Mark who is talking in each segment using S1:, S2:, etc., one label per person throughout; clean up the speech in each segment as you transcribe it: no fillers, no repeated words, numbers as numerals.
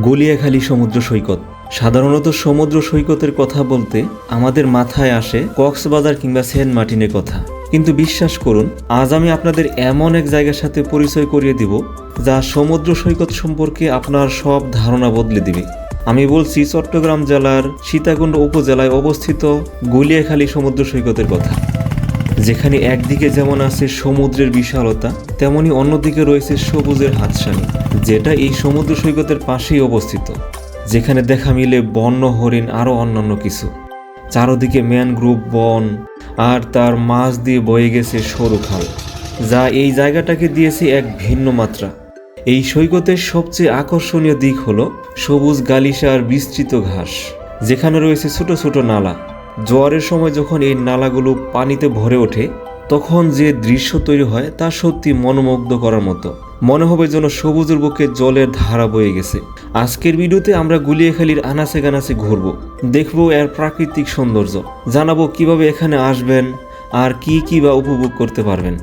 S1: গলিয়াখালী সমুদ্র সৈকত। সাধারণত সমুদ্র সৈকতের কথা বলতে আমাদের মাথায় আসে কক্সবাজার কিংবা সেন্ট মার্টিনের কথা, কিন্তু বিশ্বাস করুন, আজ আমি আপনাদের এমন এক জায়গার সাথে পরিচয় করিয়ে দিব যা সমুদ্র সৈকত সম্পর্কে আপনার সব ধারণা বদলে দিবে। আমি বলছি চট্টগ্রাম জেলার সীতাকুণ্ড উপজেলায় অবস্থিত গলিয়াখালী সমুদ্র সৈকতের কথা, যেখানে একদিকে যেমন আছে সমুদ্রের বিশালতা, তেমনি অন্যদিকে রয়েছে সবুজের হাতছানি, যেটা এই সমুদ্র সৈকতের পাশেই অবস্থিত, যেখানে দেখা মিলে বন্য হরিণ আরও অন্যান্য কিছু। চারদিকে ম্যানগ্রোভ বন আর তার মাঝ দিয়ে বয়ে গেছে সরু খাল, যা এই জায়গাটাকে দিয়েছে এক ভিন্ন মাত্রা। এই সৈকতের সবচেয়ে আকর্ষণীয় দিক হলো সবুজ গালিচা আর বিস্তৃত ঘাস, যেখানে রয়েছে ছোট ছোট নালা। জোয়ারের সময় যখন এই নালাগুলো পানিতে ভরে ওঠে, তখন যে দৃশ্য তৈরি হয় তা সত্যি মনোমুগ্ধ করার মতো। মনে হবে যেন সবুজের বুকে জলের ধারা বয়ে গেছে। আজকের ভিডিওতে আমরা গলিয়াখালীর আনাচে কানাচে ঘুরবো, দেখবো এর প্রাকৃতিক সৌন্দর্য, জানাবো কিভাবে এখানে আসবেন আর কি বা উপভোগ করতে পারবেন।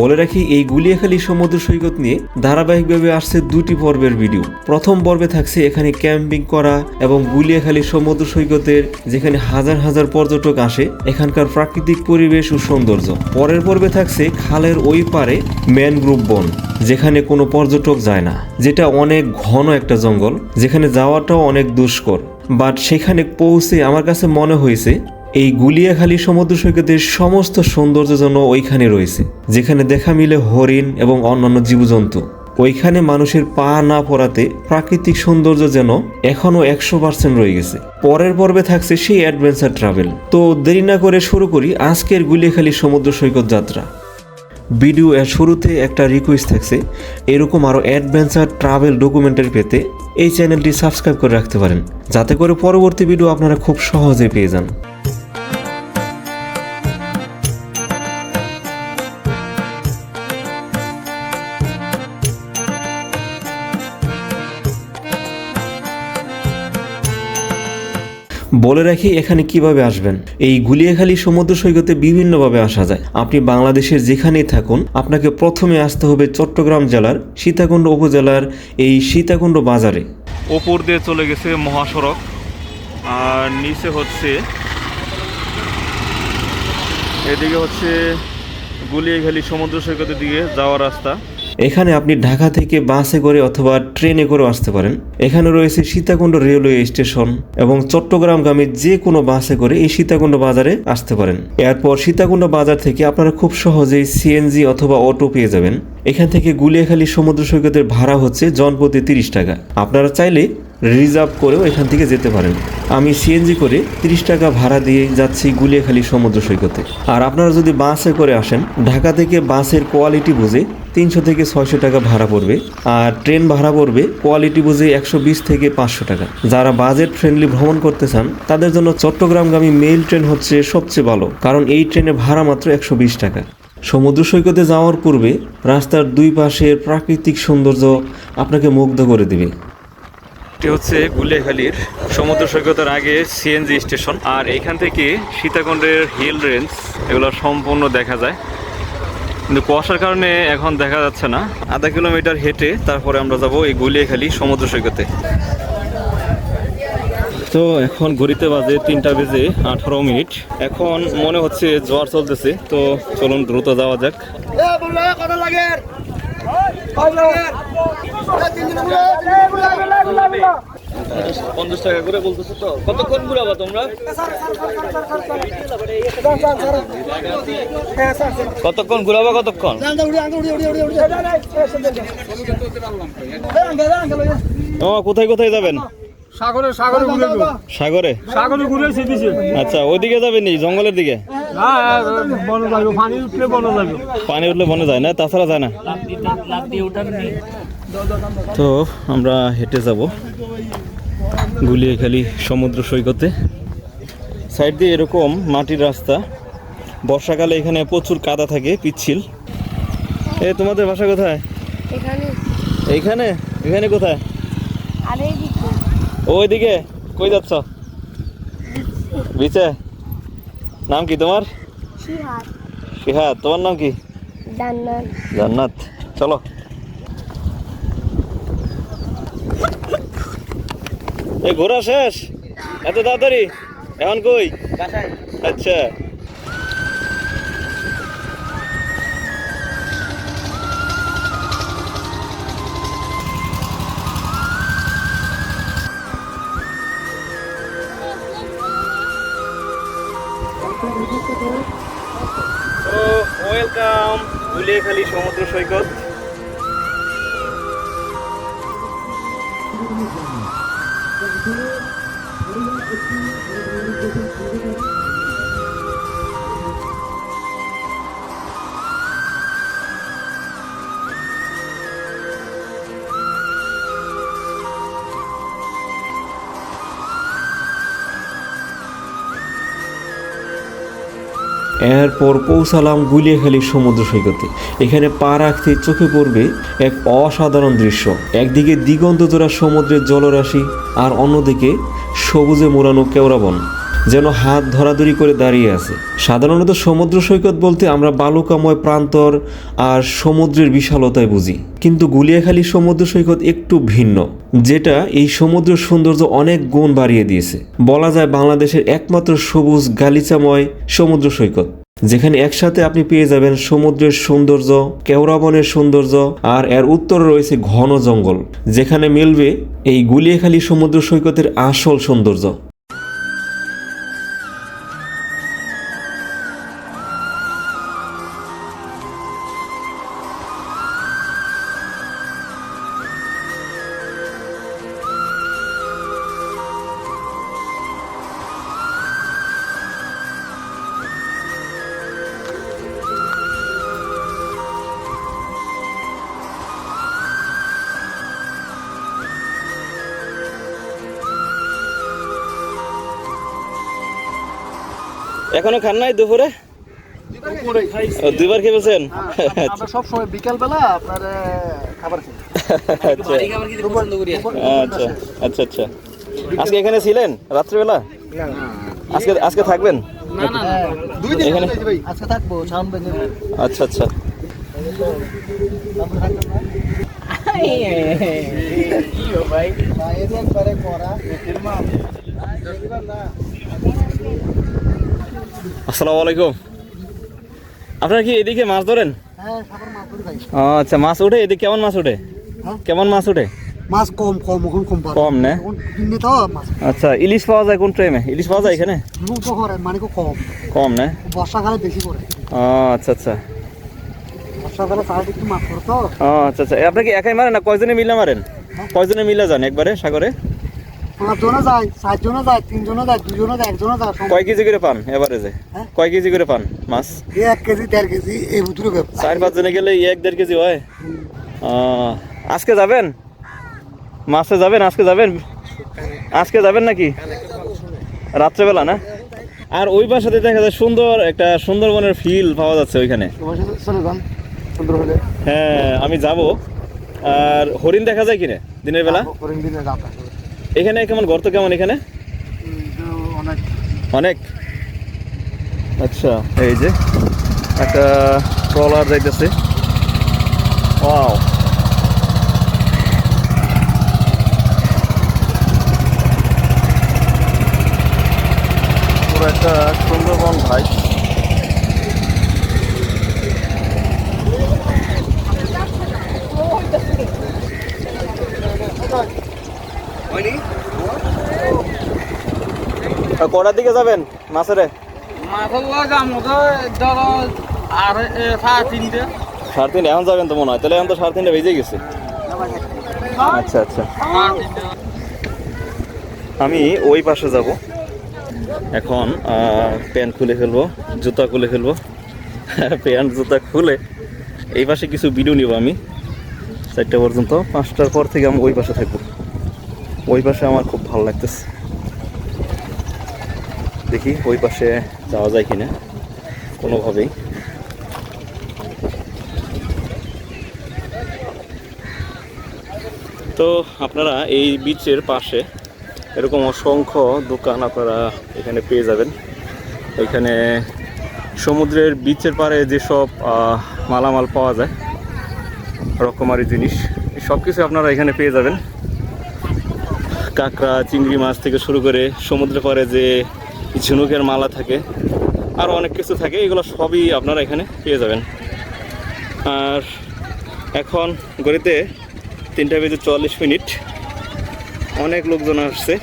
S1: বলে রাখি, এই গলিয়াখালী সমুদ্র সৈকত নিয়ে ধারাবাহিকভাবে আসছে দুটি পর্বের ভিডিও। প্রথম পর্বে থাকছে এখানে ক্যাম্পিং করা এবং গলিয়াখালী সমুদ্র সৈকতের যেখানে হাজার হাজার পর্যটক আসে এখানকার প্রাকৃতিক পরিবেশ ও সৌন্দর্য। পরের পর্বে থাকছে খালের ওই পারে ম্যানগ্রোভ বন, যেখানে কোনো পর্যটক যায় না, যেটা অনেক ঘন একটা জঙ্গল, যেখানে যাওয়াটাও অনেক দুষ্কর। বাট সেখানে পৌঁছে আমার কাছে মনে হয়েছে এই গলিয়াখালী সমুদ্র সৈকতের সমস্ত সৌন্দর্য যেন ওইখানে রয়েছে, যেখানে দেখা মিলে হরিণ এবং অন্যান্য জীবজন্তু। ওইখানে মানুষের পা না পড়াতে প্রাকৃতিক সৌন্দর্য যেন এখনো 100% রয়ে গেছে। পরের পর্বে থাকছে সেই অ্যাডভেঞ্চার ট্রাভেল। তো দেরি না করে শুরু করি আজকের গলিয়াখালী সমুদ্র সৈকত যাত্রা। ভিডিও এর শুরুতে একটা রিকোয়েস্ট থাকছে, এরকম আরও অ্যাডভেঞ্চার ট্রাভেল ডকুমেন্টারি পেতে এই চ্যানেলটি সাবস্ক্রাইব করে রাখতে পারেন, যাতে করে পরবর্তী ভিডিও আপনারা খুব সহজে পেয়ে যান। বলে রাখি এখানে কিভাবে আসবেন। এই গলিয়াখালী সমুদ্র সৈকতে বিভিন্নভাবে আসা যায়। আপনি বাংলাদেশের যেখানেই থাকুন, আপনাকে প্রথমে আসতে হবে চট্টগ্রাম জেলার সীতাকুণ্ড উপজেলার এই সীতাকুণ্ড বাজারে।
S2: ওপর দিয়ে চলে গেছে মহাসড়ক, আর নিচে হচ্ছে এদিকে হচ্ছে গলিয়াখালী সমুদ্র সৈকতের দিকে যাওয়ার রাস্তা।
S1: এখানে আপনি ঢাকা থেকে বাসে করে অথবা ট্রেনে করে আসতে পারেন। এখানে রয়েছে সীতাকুণ্ড রেলওয়ে স্টেশন এবং চট্টগ্রামগামী যে কোনো বাসে করে এই সীতাকুণ্ড বাজারে আসতে পারেন। এরপর সীতাকুণ্ড বাজার থেকে আপনারা খুব সহজেই সিএনজি অথবা অটো পেয়ে যাবেন। এখান থেকে গলিয়াখালী সমুদ্র সৈকতের ভাড়া হচ্ছে জনপ্রতি 30 টাকা। আপনারা চাইলে রিজার্ভ করেও এখান থেকে যেতে পারেন। আমি সিএনজি করে 30 টাকা ভাড়া দিয়ে যাচ্ছি গলিয়াখালী সমুদ্র সৈকতে। আর আপনারা যদি বাসে করে আসেন, ঢাকা থেকে বাসের কোয়ালিটি বুঝে 300 থেকে 600 টাকা ভাড়া পড়বে, আর ট্রেন ভাড়া পড়বে কোয়ালিটি বুঝে 120 থেকে 500 টাকা। যারা বাজেট ফ্রেন্ডলি ভ্রমণ করতে চান তাদের জন্য চট্টগ্রামগামী মেইল ট্রেন হচ্ছে সবচেয়ে ভালো, কারণ এই ট্রেনের ভাড়া মাত্র 120 টাকা। সমুদ্র সৈকতে যাওয়ার পূর্বে রাস্তার দুই পাশের প্রাকৃতিক সৌন্দর্য আপনাকে মুগ্ধ করে দেবে।
S2: এটি হচ্ছে গলিয়াখালীর সমুদ্র সৈকতের আগে সিএনজি স্টেশন, আর এখান থেকে সীতাকুণ্ডের হিল রেঞ্জ এগুলো সম্পূর্ণ দেখা যায়, কিন্তু কুয়াশার কারণে এখন দেখা যাচ্ছে না। আধা কিলোমিটার হেঁটে তারপরে আমরা যাব এই গলিয়াখালী সমুদ্র সৈকতে। তো এখন ঘড়িতে বাজে 3টা বেজে 18 মিনিট। এখন মনে হচ্ছে জোয়ার চলতেছে, তো চলুন দ্রুত যাওয়া যাক। 50 টাকা করে বলতেছো, তো কতক্ষণ ঘুরাবা তোমরা? কতক্ষণ ঘুরাবা? কতক্ষণ? কোথায় কোথায় যাবেন?
S3: সাগরে সাগরে ঘুরে
S2: সাগরে
S3: সাগরে ঘুরে দিছে।
S2: আচ্ছা, ওইদিকে যাবেন নি? জঙ্গলের দিকে?
S3: বনে যাবে, পানি উঠলে বনে যাবে।
S2: পানি উঠলে বনে যায় না, তাছাড়া যায় না। তো আমরা হেঁটে যাব গলিয়াখালী সমুদ্র সৈকতে। সাইড দিয়ে এরকম মাটির রাস্তা, বর্ষাকালে এখানে প্রচুর কাদা থাকে, পিচ্ছিল। তোমাদের বাসা কোথায়? এইখানে? এখানে কোথায়? ওইদিকে। কই যাচ্ছ? বিচে? নাম কি তোমার? শিহাদ। তোমার নাম কি? জান্নাত। চলো। এই ঘোরা শেষ এত তাড়াতাড়ি? এখন কই? আচ্ছা, তো ওয়েলকাম গুলিয়াখালী সমুদ্র সৈকত।
S1: এরপর পৌঁছালাম গুলিয়াখালী সমুদ্র সৈকতে। এখানে পা রাখতে চোখে পড়বে এক অসাধারণ দৃশ্য। একদিকে দিগন্ত জোড়া সমুদ্রের জলরাশি, আর অন্যদিকে সবুজে মোড়ানো কেওড়াবন যেন হাত ধরাধরি করে দাঁড়িয়ে আছে। সাধারণত সমুদ্র সৈকত বলতে আমরা বালুকাময় প্রান্তর আর সমুদ্রের বিশালতায় বুঝি, কিন্তু গুলিয়াখালী সমুদ্র সৈকত একটু ভিন্ন, যেটা এই সমুদ্রের সৌন্দর্য অনেক গুণ বাড়িয়ে দিয়েছে। বলা যায় বাংলাদেশের একমাত্র সবুজ গালিচাময় সমুদ্র সৈকত, যেখানে একসাথে আপনি পেয়ে যাবেন সমুদ্রের সৌন্দর্য, কেওড়াবনের সৌন্দর্য, আর এর উত্তরে রয়েছে ঘন জঙ্গল, যেখানে মিলবে এই গুলিয়াখালী সমুদ্র সৈকতের আসল সৌন্দর্য।
S2: এখনো খান নাই দুপুরে? দুইবার খেয়ে ফেলছেন?
S4: আমরা সব সময় বিকাল বেলা আপনার খাবার খাই।
S2: আচ্ছা আচ্ছা আচ্ছা, আজকে এখানে ছিলেন রাত্রিবেলা? আজকে আজকে থাকবেন
S4: দুই দিন
S2: এখানে?
S4: ভাই আজকে থাকবো সাউন্ড বেঞ্জে।
S2: আচ্ছা আচ্ছা, আসসালামু আলাইকুম। আপনারা কি এদিকে মাছ ধরেন?
S4: হ্যাঁ খাবার মাছ ধরি ভাই।
S2: আচ্ছা, মাছ ওঠে এদিকে? কেমন মাছ ওঠে? কেমন মাছ ওঠে?
S4: মাছ কম কম এখন কম পাওয়া
S2: কম না?
S4: এখন দিনে তো মাছ
S2: আচ্ছা, ইলিশ পাওয়া যায় কোন টাইমে? ইলিশ পাওয়া যায় এখানে?
S4: রুট তো করে মানে কম
S2: কম না?
S4: বর্ষাকালে বেশি করে।
S2: আচ্ছা আচ্ছা
S4: বর্ষাকালে সারাদিন একটু মাছ পড়ে তো।
S2: আচ্ছা আচ্ছা, আপনি কি একাই মারেন না কয়জনে মিলে মারেন? কয়জনে মিলে যান একবারে সাগরে?
S4: 5 জনে যায়, 4 জনে যায়, 3 জনে যায়, 2 জনে যায়, 1 জনে যায়।
S2: কয় কেজি করে পান এভারেজে?
S4: হ্যাঁ?
S2: কয় কেজি করে পান মাছ?
S4: 1 কেজি 1.5 কেজি এই ভিতরে ব্যাপার।
S2: 4-5 জনে গেলে 1-1.5 কেজি হয়। আজকে যাবেন মাছে? যাবেন আজকে? যাবেন আজকে? যাবেন নাকি রাত্রেবেলা না? আর ওই পাশে দেখা যায় সুন্দর একটা সুন্দরবনের ফিল পাওয়া যাচ্ছে ওইখানে।
S4: চলে যান সুন্দর হলে।
S2: হ্যাঁ, আমি যাব। আর হরিণ দেখা যায় কিনা দিনের বেলা?
S4: করেন দিনে রাত আসবে।
S2: এখানে কেমন গর্ত কেমন এখানে?
S4: অনেক
S2: অনেক। আচ্ছা, এই যে একটা ট্রলার যাইতেছে। ওয়াও, পুরো একটা সুন্দরবন ভাই। কটার দিকে যাবেন মাছেরে? সাড়ে 3 এখন যাবেন তো মনে হয়, তাহলে এখন তো 3:30 বেজে গেছে। আচ্ছা আচ্ছা, আমি ওই পাশে যাব এখন। প্যান্ট খুলে ফেলবো, জুতা খুলে ফেলবো। প্যান্ট জুতা খুলে এই পাশে কিছু ভিডিও নিব আমি 4টা পর্যন্ত। 5টার পর থেকে আমি ওই পাশে থাকবো। ওই পাশে আমার খুব ভালো লাগতেছে। দেখি ওই পাশে যাওয়া যায় কিনা কোনোভাবেই। তো আপনারা এই বিচের পাশে এরকম অসংখ্য দোকান আপনারা এখানে পেয়ে যাবেন। এখানে সমুদ্রের বিচের পাড়ে যেসব মালামাল পাওয়া যায়, রকমারি জিনিস, সব কিছু আপনারা এখানে পেয়ে যাবেন। কাঁকড়া চিংড়ি মাছ থেকে শুরু করে সমুদ্রে পরে যে ঝিনুকের মালা থাকে, আরও অনেক কিছু থাকে, এগুলো সবই আপনারা এখানে পেয়ে যাবেন। আর এখন ঘড়িতে 3:44, অনেক লোকজন আসছে।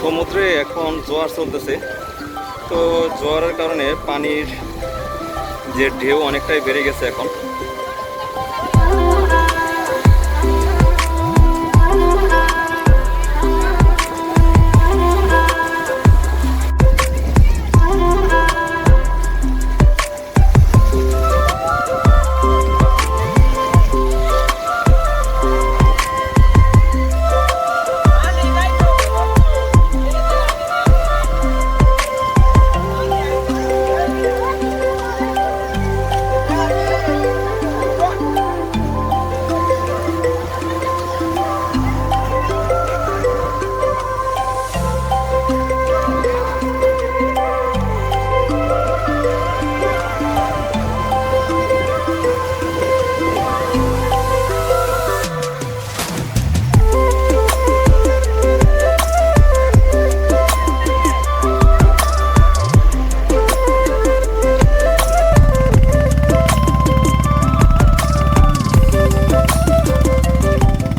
S2: সমুদ্রে এখন জোয়ার চলতেছে, তো জোয়ারের কারণে পানির যে ঢেউ অনেকটাই বেড়ে গেছে এখন।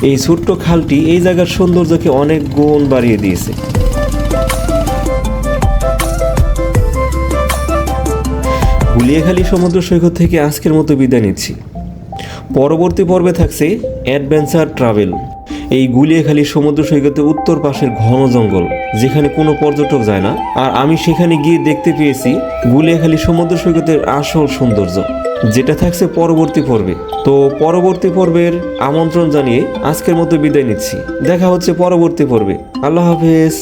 S1: এই ছোট্ট খালটি এই জায়গার সৌন্দর্যকে অনেক গুণ বাড়িয়ে দিয়েছে। গুলিয়াখালী সমুদ্র সৈকত থেকে আজকের মতো বিদায় নিচ্ছি। পরবর্তী পর্বে থাকছে অ্যাডভেঞ্চার ট্রাভেল। এই গুলিয়াখালী সমুদ্র সৈকতের উত্তর পাশের ঘন জঙ্গল, যেখানে কোনো পর্যটক যায় না, আর আমি সেখানে গিয়ে দেখতে পেয়েছি গুলিয়াখালী সমুদ্র সৈকতের আসল সৌন্দর্য, যেটা থাকছে পরবর্তী পর্বে। তো পরবর্তী পর্বের আমন্ত্রণ জানিয়ে আজকের মতো বিদায় নিচ্ছি। দেখা হচ্ছে পরবর্তী পর্বে। আল্লাহ হাফেজ।